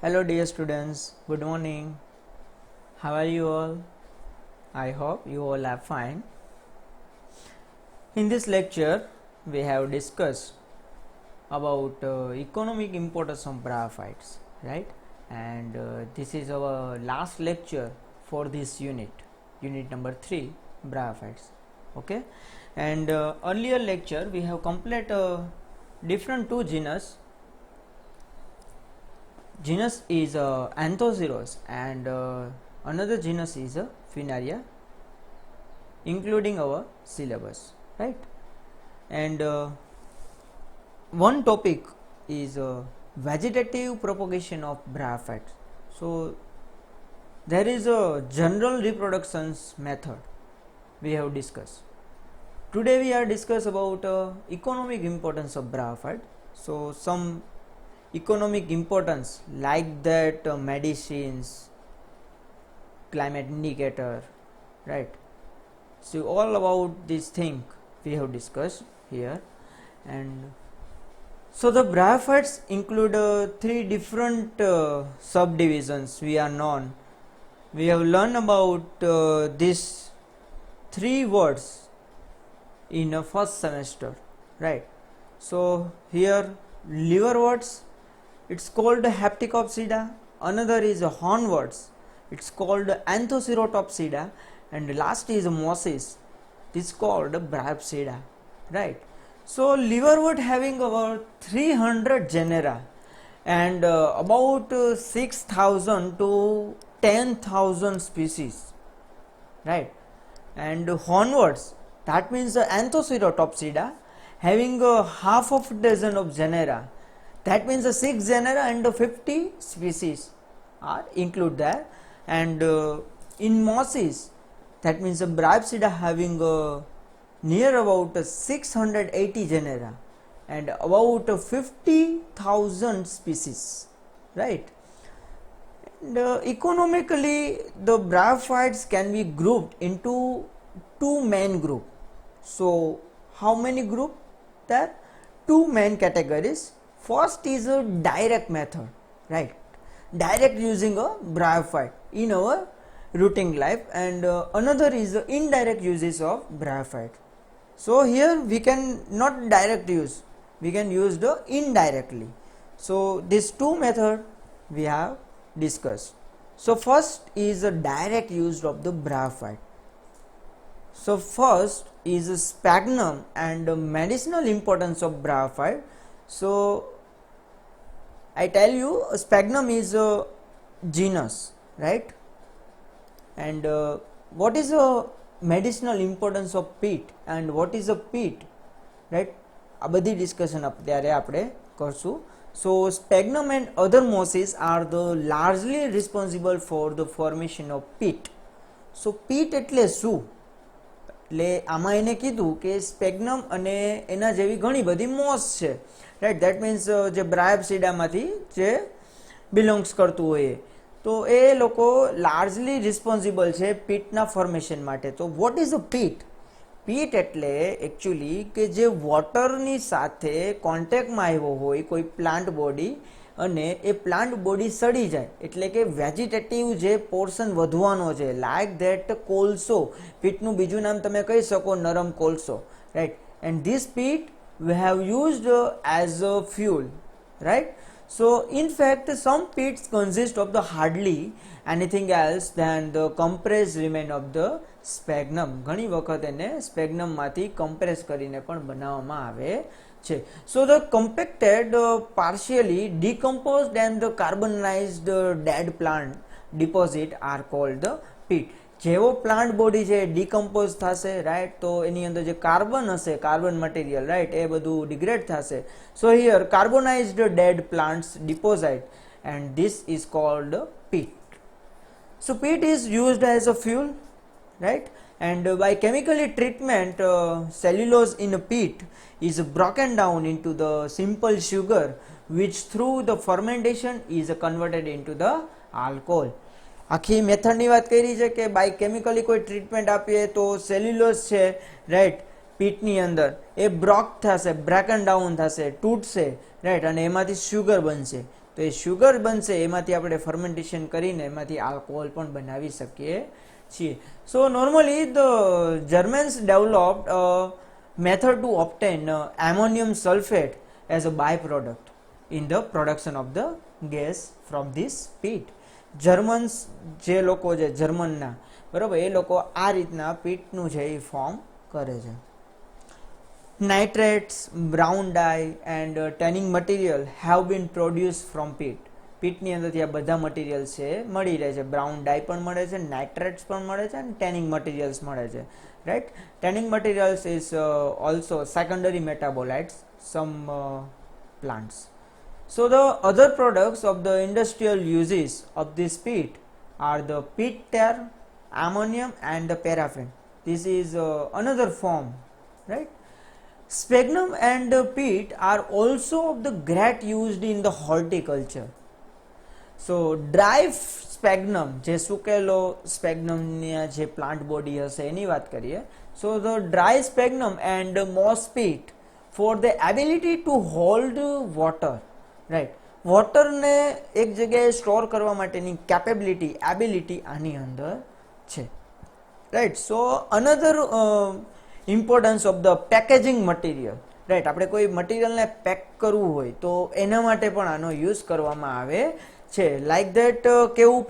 Hello dear students, good morning. How are you all? I hope you all are fine. In this lecture, we have discussed about economic importance of bryophytes, right? And this is our last lecture for this unit number 3, bryophytes. Okay, and earlier lecture we have completed different two genus. Genus is Anthoceros and another genus is Funaria, including our syllabus, right? And one topic is vegetative propagation of bryophytes. So there is a general reproductions method we have discussed. Today we are discuss about economic importance of bryophyte. So some economic importance like that medicines, climate indicator, right? So all about this thing we have discussed here. And so the bryophytes include 3 different subdivisions we are known. We have learned about these 3 words in a first semester, right? So here liverworts, it's called Hapticopsida. Another is hornworts, it's called Anthocerotopsida, and last is mosses, it's called Bryopsida, right? So liverwort having about 300 genera and about 6,000 to 10,000 species, right? And hornworts, that means the Anthocerotopsida having half of a dozen of genera, that means the 6 genera and 50 species are include there. And in mosses, that means the Bryopsida having near about 680 genera and about 50,000 species, right? And economically the bryophytes can be grouped into 2 main group. So how many group? There 2 main categories. First is a direct method, right? Direct using a bryophyte in our routine life, and another is the indirect uses of bryophyte. So here we can not direct use, we can use the indirectly. So these 2 method we have discussed. So first is a direct use of the bryophyte. So first is sphagnum and medicinal importance of bryophyte. So I tell you, sphagnum is a genus, right? And what is the medicinal importance of peat and what is a peat, right? આ બધી discussion અત્યારે આપણે કરશું. So sphagnum and other mosses are the largely responsible for the formation of peat. So peat એટલે શું? એટલે આમાં એને કીધું કે સ્પેગ્નમ અને એના જેવી ઘણી બધી મોસ છે, રાઈટ? દેટ મીન્સ જે બ્રાયોપ્સિડામાંથી જે બિલોંગ્સ કરતું હોય તો એ લોકો લાર્જલી રિસ્પોન્સિબલ છે પીટના ફોર્મેશન માટે. તો what is a peat? Peat એટલે એકચ્યુઅલી કે જે વોટરની સાથે કોન્ટેક્ટમાં આવ્યો હોય કોઈ પ્લાન્ટ બોડી અને એ પ્લાન્ટ બોડી સડી જાય એટલે કે વેજીટેટિવ જે પોર્શન વધવાનો છે, લાઈક ધેટ કોલસો. પીટનું બીજું નામ તમે કહી શકો નરમ કોલસો, right? And this peat we have used as a fuel, right? So in fact some pits consist of the hardly anything else than the compressed remain of the sphagnum. ઘણી વખત એને સ્પેગ્નમ માંથી કમ્પ્રેસ કરીને પણ બનાવવામાં આવે છે. So the compacted partially decomposed and the carbonized dead plant deposit are called the pit. જેવો પ્લાન્ટ બોડી છે ડિકમ્પોઝ થશે, રાઈટ? તો એની અંદર જે કાર્બન હશે, કાર્બન મટીરિયલ, રાઈટ, એ બધું ડિગ્રેડ થશે. So here carbonized dead plants deposit and this is called peat. So peat is used as a fuel, right? And by chemically treatment cellulose in a peat is broken down into the simple sugar which through the fermentation is converted into the alcohol. આખી મેથડની વાત કરી છે કે by chemically કોઈ treatment આપીએ તો cellulose છે, right, પીટની અંદર એ બ્રોક થશે, બ્રેકન ડાઉન થશે, તૂટશે, રાઈટ, અને એમાંથી શુગર બનશે. તો એ શુગર બનશે, એમાંથી આપણે ફર્મેન્ટેશન કરીને એમાંથી આલ્કોહોલ પણ બનાવી શકીએ છીએ. So normally the Germans developed method to obtain ammonium sulfate as a byproduct in the production of the gas from this peat. Germans જે લોકો છે જર્મનના, બરાબર, એ લોકો આ રીતના પીટનું છે એ ફોર્મ કરે છે. Nitrates, brown dye and tanning material have been produce from peat. પીટની અંદરથી આ બધા મટીરિયલ્સ છે મળી રહે છે. બ્રાઉન ડાય પણ મળે છે, નાઇટ્રેટ્સ પણ મળે છે, અને ટેનિંગ મટીરિયલ્સ મળે છે, right. Tanning materials is also secondary metabolites some plants. So the other products of the industrial uses of this peat are the peat tar, ammonium and the paraffin. This is another form, right. Sphagnum and peat are also of the great used in the horticulture. So dry સ્પેગ્નમ, જે સુકેલો સ્પેગ્નમની જે plant body હશે એની વાત કરીએ. So the dry sphagnum and moss peat for the ability to hold water, right. વોટરને એક જગ્યાએ store કરવા માટેની કેપેબિલિટી, એબિલિટી આની અંદર છે, right. So another importance of the packaging material, right. આપણે કોઈ મટીરિયલને પેક કરવું હોય તો એના માટે પણ આનો યુઝ કરવામાં આવે છે. લાઈક ધેટ કેવું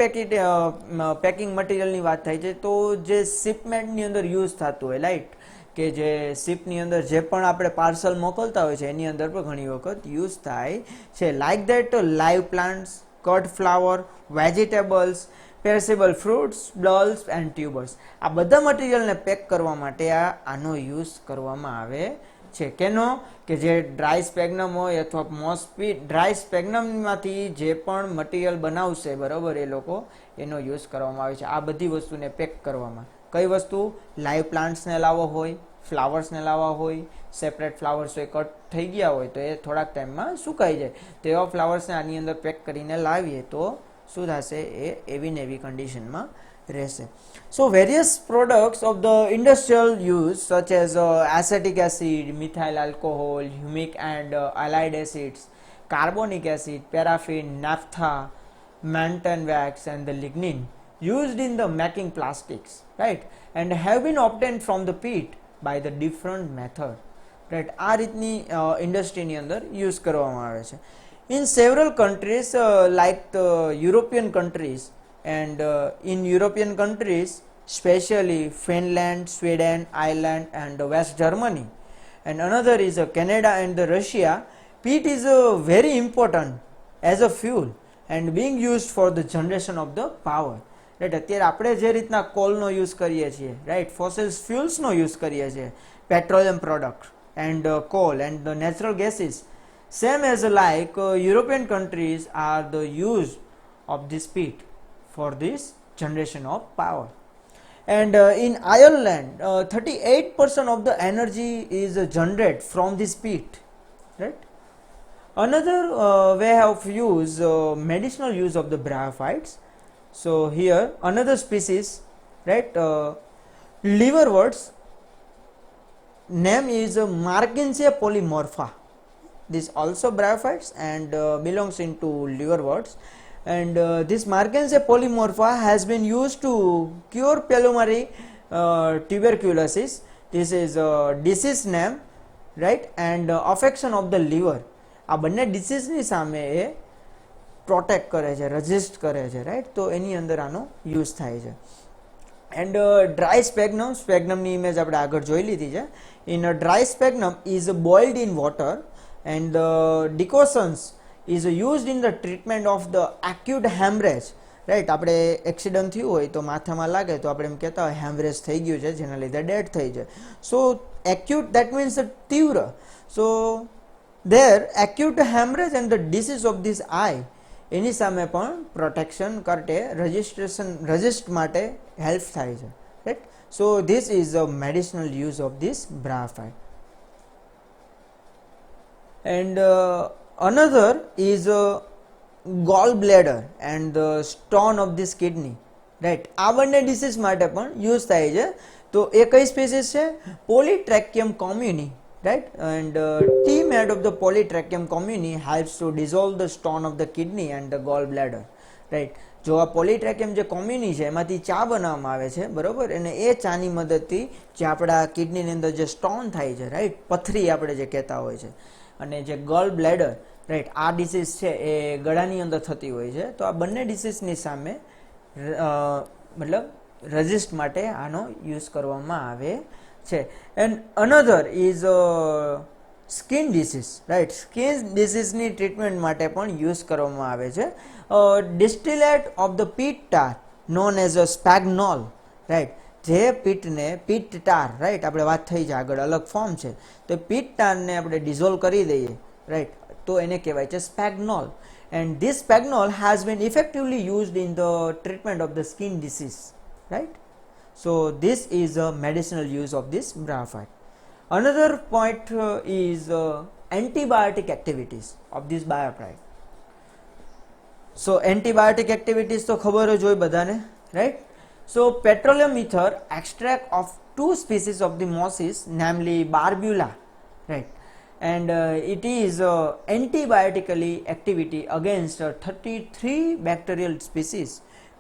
પેકિંગ મટીરિયલની વાત થાય છે તો જે શિપમેન્ટની અંદર યુઝ થતું હોય, રાઈટ, કે જે શિપની અંદર જે પણ આપણે પાર્સલ મોકલતા હોય છે એની અંદર પણ ઘણી વખત યુઝ થાય છે. Like that live plants, cut flower, vegetables, perishable fruits, bulbs and tubers. આ બધા મટીરિયલને પેક કરવા માટે આનો યુઝ કરવામાં આવે છે. કેનો? કે જે ડ્રાય સ્પેગ્નમ હોય અથવા મોસ્પી ડ્રાય સ્પેગ્નમમાંથી જે પણ મટીરિયલ બનાવશે, બરાબર, એ લોકો એનો યુઝ કરવામાં આવે છે આ બધી વસ્તુને પેક કરવામાં. કઈ વસ્તુ? લાઈવ પ્લાન્ટ્સને લાવવા હોય, ફ્લાવર્સને લાવવા હોય, સેપરેટ ફ્લાવર્સ હોય કટ થઈ ગયા હોય તો એ થોડાક ટાઈમમાં સુકાઈ જાય, તો એવા ફ્લાવર્સને આની અંદર પેક કરીને લાવીએ તો શું થશે? એ એવી ને એવી કન્ડિશનમાં રહેશે. So various products of the industrial use such as acetic acid, methyl alcohol, humic and allied acids, carbonic acid, paraffin, naphtha, mantan wax and the lignin used in the making plastics, right, and have been obtained from the peat by the different method, right. આ રીતની ઇન્ડસ્ટ્રીની અંદર use કરવામાં આવે છે. In several countries like the European countries, and in European countries especially Finland, Sweden, Ireland and West Germany, and another is Canada and Russia, peat is very important as a fuel and being used for the generation of the power, right. અત્યારે આપણે જે રીતના કોલનો use કરીએ છીએ, right, fossil ફ્યુલ્સનો use કરીએ છીએ, petroleum product and call and the natural gases, same as like European countries are the use of this peat for this generation of power. And in Ireland 38% of the energy is generated from this peat, right. Another way of use, medicinal use of the bryophytes. So here another species, right, liverworts, name is Markinsia polymorpha. This also bryophytes and belongs into liverworts, and this Markinsia polymorpha has been used to cure pulmonary tuberculosis. This is a disease name, right, and affection of the liver. આ બંને ડિસીઝની સામે એ protect કરે છે, રજિસ્ટ કરે છે, right. તો એની અંદર આનો યુઝ થાય છે. એન્ડ ડ્રાય સ્પેગ્નમ, સ્પેગ્નમની ઇમેજ આપણે આગળ જોઈ લીધી છે. In dry sphagnum is boiled in water and the decoctions is used in the treatment of the acute hemorrhage, right. આપણે એક્સિડન્ટ થયું હોય તો માથામાં લાગે તો આપણે એમ કહેતા હોય હેમરેજ થઈ ગયું છે જેના લીધે ડેડ થઈ જાય. સો acute, that means તીવ્ર. સો there acute hemorrhage and the disease of this eye, એની સામે પણ પ્રોટેક્શન માટે રજિસ્ટ માટે હેલ્પ થાય છે, right. So this is a medicinal use of this bryophyte. And another is gallbladder and the stone of this kidney, right. આ બંને disease માટે પણ યુઝ થાય છે. તો એ કઈ સ્પીસીસ છે? Polytrichum commune, right. And tea made of the Polytrichum commune helps to dissolve the stone of the kidney and the gall bladder, right. જો આ પોલીટ્રેકિયમ જે કોમ્યુની છે એમાંથી ચા બનાવવામાં આવે છે, બરોબર, અને એ ચાની મદદથી જે આપણા કિડનીની અંદર જે સ્ટોન થાય છે, રાઈટ, પથરી આપણે જે કહેતા હોય છે, અને જે ગોલ બ્લેડર, રાઈટ, આ ડિસીઝ છે એ ગળાની અંદર થતી હોય છે. તો આ બંને ડિસીઝની સામે મતલબ રજિસ્ટ માટે આનો યુઝ કરવામાં આવે છે. And another is skin disease, right. Skin ડિસીઝની ટ્રીટમેન્ટ માટે પણ યુઝ કરવામાં આવે છે. Distillate of the peat tar known as a sphagnol, right. જે પીટ ટાર, રાઈટ, આપણે વાત થઈ છે આગળ, અલગ ફોર્મ છે. તો પીટ ટારને આપણે ડિઝોલ્વ કરી દઈએ, રાઈટ, તો એને કહેવાય છે સ્પેગ્નોલ. And this Spagnol has been effectively used in the treatment of the skin disease, right? So this is a medicinal use of this bryophyte. Another point is antibiotic activities of this bryophyte. So antibiotic activities તો ખબર જ હોય બધાને, right? So petroleum ether extract of two species of the mosses, namely Barbula, right? And it is antibiotically activity against 33 bacterial species,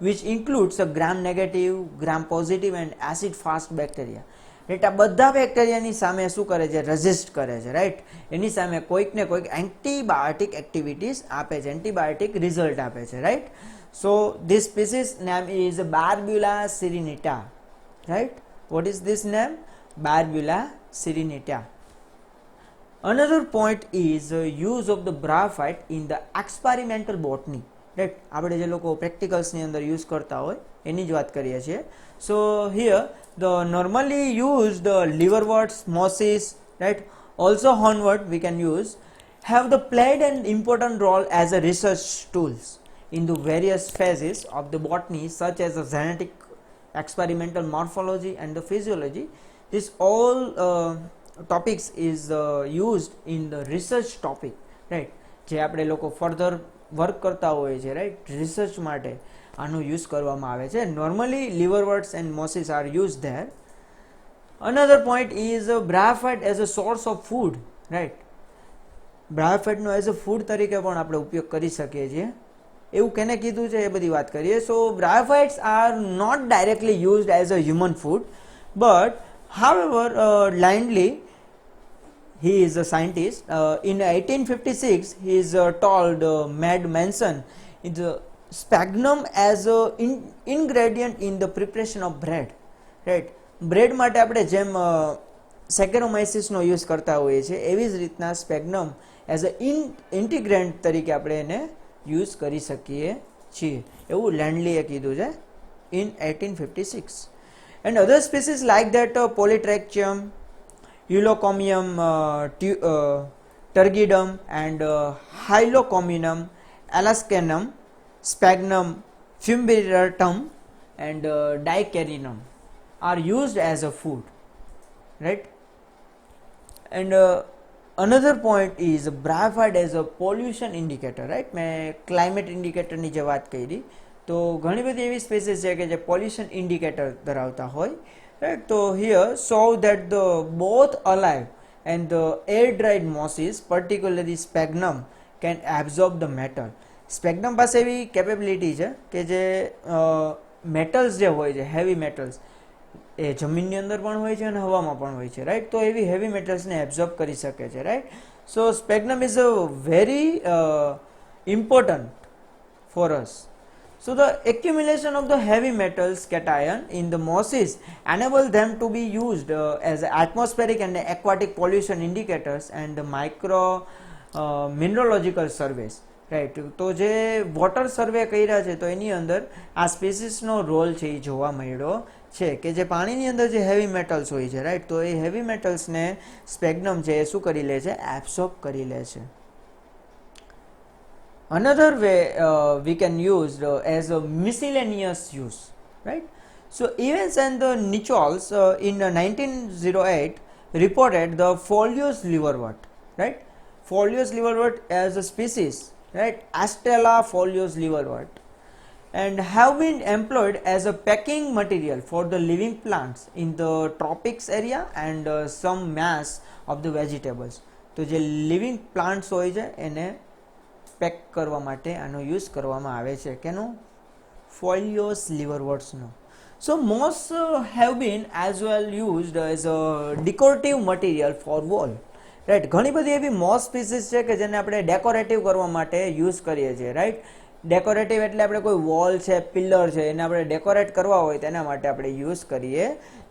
which includes gram negative, gram positive and acid fast bacteria. Right, આ બધા બેક્ટેરિયાની સામે શું કરે છે? Resist કરે છે, right. એની સામે કોઈક ને કોઈક એન્ટીબાયોટિક એક્ટિવિટીઝ આપે છે, એન્ટીબાયોટિક રિઝલ્ટ આપે છે, right. So this species name is Barbula serinita, right. What is this name? Barbula serinita. Another point is use of the bryophyte in the experimental botany, right. આપણે જે લોકો પ્રેક્ટિકલ્સની અંદર use કરતા હોય એની જ વાત કરીએ છીએ. So here the normally used liverworts, mosses, right, also hornwort we can use, have the played an important role as a research tools in the various phases of the botany, such as the genetic, experimental morphology and the physiology. This all topics is used in the research topic, right. જે આપણે લોકો further work કરતા હોઈએ છીએ, right, research માટે આનો use કરવામાં આવે છે. Normally liverworts and mosses are used there. Another point is bryophyte as a source of food, right. બ્રાયોફાઇટનો એઝ અ ફૂડ તરીકે પણ આપણે ઉપયોગ કરી શકીએ છીએ. એવું કેને કીધું છે એ બધી વાત કરીએ. So bryophytes are not directly used as a human food, but however blindly he is a scientist. In 1856 he is told made mention in the sphagnum as a ingredient in the preparation of bread, right. Bread માટે આપણે જેમ સેકેરોમાઇસિસનો use કરતા હોઈએ છીએ એવી જ રીતના સ્પેગ્નમ as a ઇન્ટિગ્રેન્ટ તરીકે આપણે એને યુઝ કરી શકીએ છીએ, એવું લેન્ડલીએ કીધું છે in 1856. And other species like that Polytrachum, Eulocomium turgidum and Hylocominum, Alaskanum, Sphagnum, Fumbriatum and Dicarinum are used as a food, right. And another point is bryophyte as a pollution indicator, right. મેં climate ઇન્ડિકેટરની જે વાત કરી, તો ઘણી બધી એવી spaces છે કે જે પોલ્યુશન ઇન્ડિકેટર ધરાવતા હોય, રાઈટ. તો here show that the both alive and the air dried mosses, particularly sphagnum, can absorb the metal. Sphagnum પાસે એવી કેપેબિલિટી છે કે જે મેટલ્સ જે હોય છે, હેવી મેટલ્સ, એ જમીનની અંદર પણ હોય છે અને હવામાં પણ હોય છે, રાઈટ. તો એવી હેવી મેટલ્સને એબ્ઝોર્બ કરી શકે છે, right. So sphagnum is a very important for us. So the accumulation of the heavy metals cation in the mosses enable them to be used as atmospheric and aquatic pollution indicators and the micro mineralogical surveys, right. તો જે water સર્વે કર્યા છે તો એની અંદર આ સ્પીસીસનો role છે એ જોવા મળ્યો છે કે જે પાણીની અંદર જે હેવી મેટલ્સ હોય છે, રાઈટ, તો એ હેવી મેટલ્સને સ્પેગ્નમ છે એ શું કરી લે છે? એબ્સોર્બ કરી લે છે. Another way we can use as a miscellaneous use, right. So Evans and the Nichols in 1908 reported the Foliose liverwort, right. Foliose liverwort as a species, right, Astella foliose liverwort, and have been employed as a packing material for the living plants in the tropics area and some mass of the vegetables. તો જે living plants હોય છે એને pack કરવા માટે આનો use કરવામાં આવે છે કેનો ફોલિયોસ લીવરવર્ટ્સનો. So moss have been as well used as a decorative material for wall. Right, ઘણી બધી એવી મોસ સ્પીસીસ છે કે જેને આપણે ડેકોરેટિવ કરવા માટે યુઝ કરીએ છીએ. રાઈટ, ડેકોરેટિવ એટલે આપણે કોઈ વોલ છે, પિલ્લર છે, એને આપણે ડેકોરેટ કરવા હોય તેના માટે આપણે યુઝ કરીએ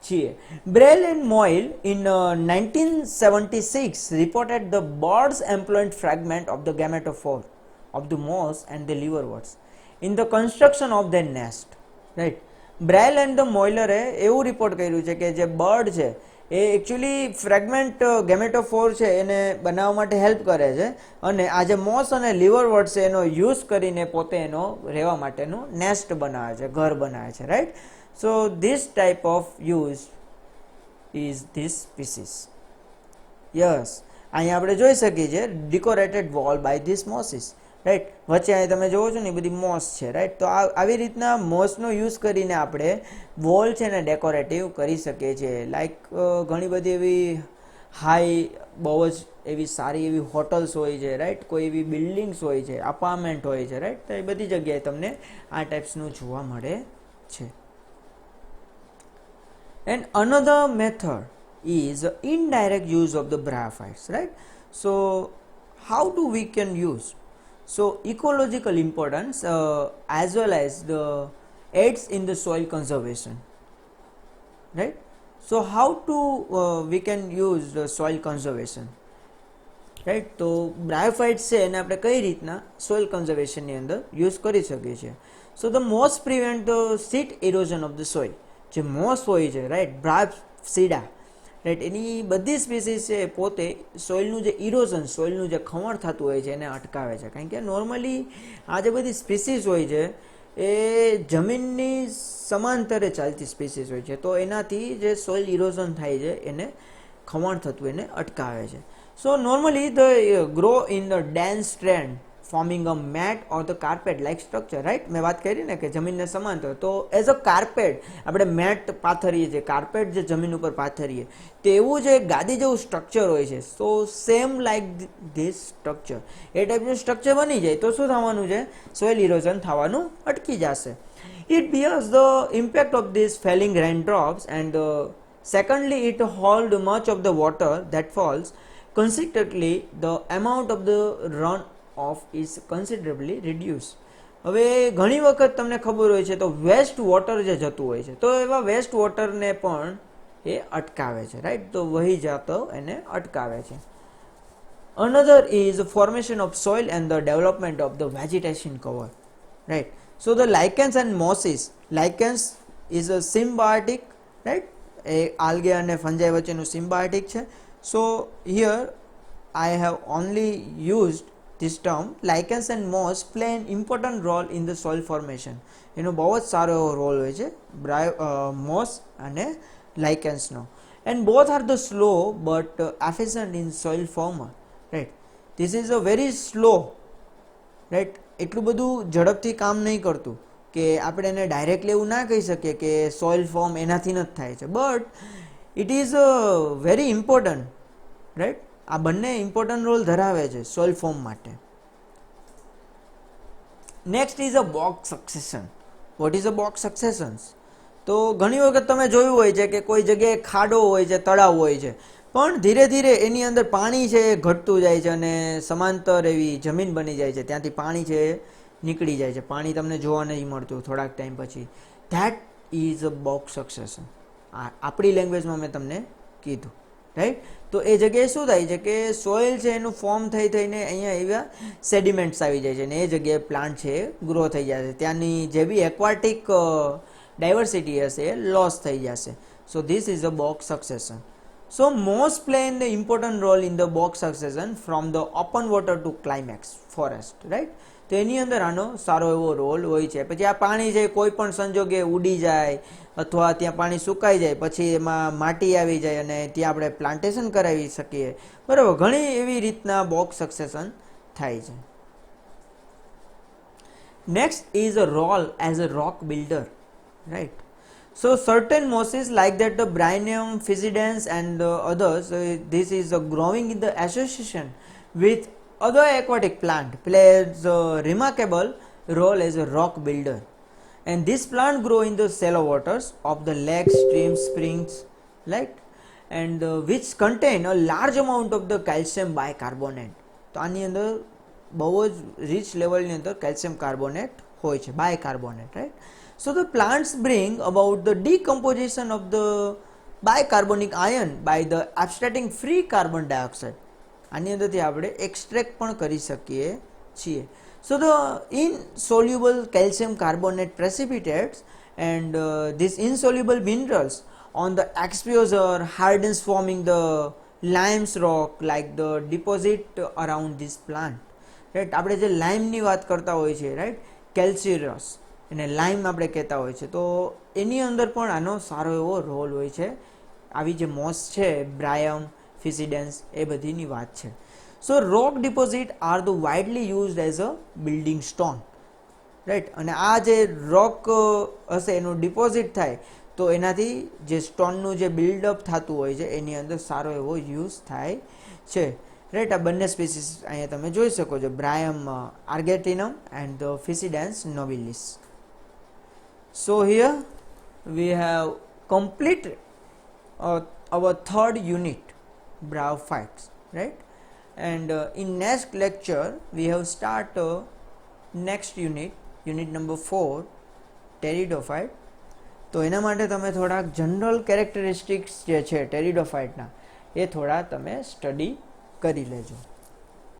છીએ. Breil and Moyle in 1976 reported the birds employed fragment of the gametophore of the moss and the liverworts in the construction of their nest. Right, Breil and the મોઇલરે એવું રિપોર્ટ કર્યું છે કે જે બર્ડ છે એ actually fragment ગેમેટોફોર છે એને બનાવવા માટે હેલ્પ કરે છે અને આ જે મોસ અને લીવરવર્ટ છે એનો યુઝ કરીને પોતે એનો રહેવા માટેનું નેસ્ટ બનાવે છે, ઘર બનાવે છે. Right, so this type of use is this species. Yes, અહીંયા આપણે જોઈ શકીએ છીએ decorated wall by this mosses. Right, વચ્ચે અહીં તમે જોવો છો ને એ બધી મોસ છે. રાઈટ, તો આવી રીતના મોસનો યુઝ કરીને આપણે વોલ છે ને ડેકોરેટિવ કરી શકીએ છીએ. લાઈક ઘણી બધી એવી હાઈ, બહુ જ એવી સારી એવી હોટલ્સ હોય છે. રાઈટ, કોઈ એવી બિલ્ડિંગ્સ હોય છે, અપાર્ટમેન્ટ હોય છે. રાઈટ, તો એ બધી જગ્યાએ તમને આ ટાઈપ્સનું જોવા મળે છે. And another method is indirect use of the bryophytes. Right, so how do we can use? So ecological importance as well as the aids in the soil conservation. Right, so how to we can use the soil conservation? Right, તો bryophytes છે એને આપણે કઈ રીતના soil કન્ઝર્વેશનની અંદર use કરી શકીએ છીએ. So the moss prevent the sheet erosion of the soil. જે મોસ હોય છે, રાઈટ, બ્રાયોપ્સીડા, રાઈટ, એની બધી સ્પીસીસ છે પોતે સોઇલનું જે ઇરોઝન, સોઇલનું જે ખમણ થતું હોય છે એને અટકાવે છે. કારણ કે નોર્મલી આ જે બધી સ્પીસીસ હોય છે એ જમીનની સમાંતરે ચાલતી સ્પીસીસ હોય છે, તો એનાથી જે સોઇલ ઇરોઝન થાય છે એને ખમણ થતું એને અટકાવે છે. So normally the grow in the dense strand forming a mat or the carpet like structure. Right, મેં વાત કરી ને કે જમીનને સમાંતર, તો એઝ અ કાર્પેટ આપણે મેટ પાથરીએ છીએ, કાર્પેટ જે જમીન ઉપર પાથરીએ તેવું જે ગાદી જેવું સ્ટ્રક્ચર હોય છે, સો સેમ લાઇક ધીસ સ્ટ્રક્ચર, એ ટાઈપનું સ્ટ્રક્ચર બની જાય તો શું થવાનું છે, સોઇલ ઇરોઝન થવાનું અટકી જશે. It bears the impact of this falling raindrops and secondly it hold much of the water that falls. Consequently the amount of the run off is considerably reduced. હવે ઘણી વખત તમને ખબર હોય છે તો વેસ્ટ વોટર જે જતું હોય છે તો એવા વેસ્ટ વોટરને પણ એ અટકાવે છે. રાઈટ, તો વહી જતો એને અટકાવે છે. Another is formation of soil and the development of the vegetation cover. Right, so the lichens and mosses, lichens is a symbiotic, right, એ આલ્ગે અને ફંજાઈ વચ્ચેનું સિમ્બાયોટિક છે. સો here I have only used this term. Lichens and moss play an important role in the soil formation. એનો બહુ જ સારો એવો role હોય છે મોસ અને લાઇકેન્સનો. And both are the slow but efficient in soil former. Right, this is a very slow. Right, એટલું બધું ઝડપથી કામ નહીં કરતું કે આપણે એને ડાયરેક્ટલી એવું ના કહી શકીએ કે સોઇલ ફોર્મ એનાથી જ થાય છે, but it is very important. Right, આ બંને ઇમ્પોર્ટન્ટ રોલ ધરાવે છે સોઇલ ફોર્મ માટે. Next is a box succession. What is a box successions? તો ઘણી વખત તમે જોયું હોય છે કે કોઈ જગ્યાએ ખાડો હોય છે, તળાવ હોય છે, પણ ધીરે ધીરે એની અંદર પાણી છે એ ઘટતું જાય છે અને સમાંતર એવી જમીન બની જાય છે, ત્યાંથી પાણી છે નીકળી જાય છે, પાણી તમને જોવા નહીં મળતું થોડાક ટાઈમ પછી. That is a box succession. આપણી લેંગ્વેજમાં મેં તમને કીધું. રાઈટ, તો એ જગ્યાએ શું થાય છે કે સોઇલ છે એનું ફોર્મ થઈને અહીંયા એવા સેડિમેન્ટ્સ આવી જાય છે અને એ જગ્યાએ પ્લાન્ટ છે ગ્રો થઈ જશે, ત્યાંની જે બી એક્વાટિક ડાયવર્સિટી હશે એ લોસ થઈ જશે. So this is a box succession. So moss play an important role in the box succession from the open water to climax forest. Right, તો એની અંદર આનો સારો એવો રોલ હોય છે. પછી આ પાણી છે કોઈ પણ સંજોગે ઉડી જાય અથવા ત્યાં પાણી સુકાઈ જાય પછી એમાં માટી આવી જાય અને ત્યાં આપણે પ્લાન્ટેશન કરાવી શકીએ. બરાબર, ઘણી એવી રીતના બોક્સ સક્સેશન થાય છે. Next is a role as a rock builder, right? So certain mosses like that the Brynium, Physidens and others, this is growing in the association with other aquatic plant plays a remarkable role as a rock builder. And this plant grow in the shallow waters of the lakes, streams, springs, right? And which contain a large amount of the calcium bicarbonate. તો આની અંદર બહુ જ rich લેવલની અંદર calcium carbonate હોય છે, bicarbonate, right. So the plants bring about the decomposition of the bicarbonic ion by the abstracting free carbon dioxide. આની અંદરથી આપણે એક્સ્ટ્રેક્ટ પણ કરી શકીએ છીએ. So the insoluble calcium carbonate precipitates and these insoluble minerals on the exposure hardens forming the limes rock like the deposit around this plant, right. આપણે જે લાઇમની વાત કરતા હોય છે, રાઈટ, કેલ્સિરસ એને લાઇમ આપણે કહેતા હોય છે, તો એની અંદર પણ આનો સારો એવો રોલ હોય છે. આવી જે મોસ છે, બ્રાયમ, ફિસિડેન્સ, એ બધીની વાત છે. So rock deposit are the widely used as a building stone, right. અને આ જે રોક હશે એનું ડિપોઝિટ થાય તો એનાથી જે સ્ટોનનું જે બિલ્ડઅપ થતું હોય છે એની અંદર સારો એવો યુઝ થાય છે, રાઈટ. આ બંને સ્પીસીસ અહીંયા તમે જોઈ શકો છો, Bryum argenteum and the Fissidens nobilis. So here we have complete our third unit, bryophytes, right. And in next lecture we have start next unit number 4, pteridophyte. તો એના માટે તમે થોડાક જનરલ કેરેક્ટરિસ્ટિક્સ જે છે ટેરિડોફાઇટના એ થોડા તમે સ્ટડી કરી લેજો.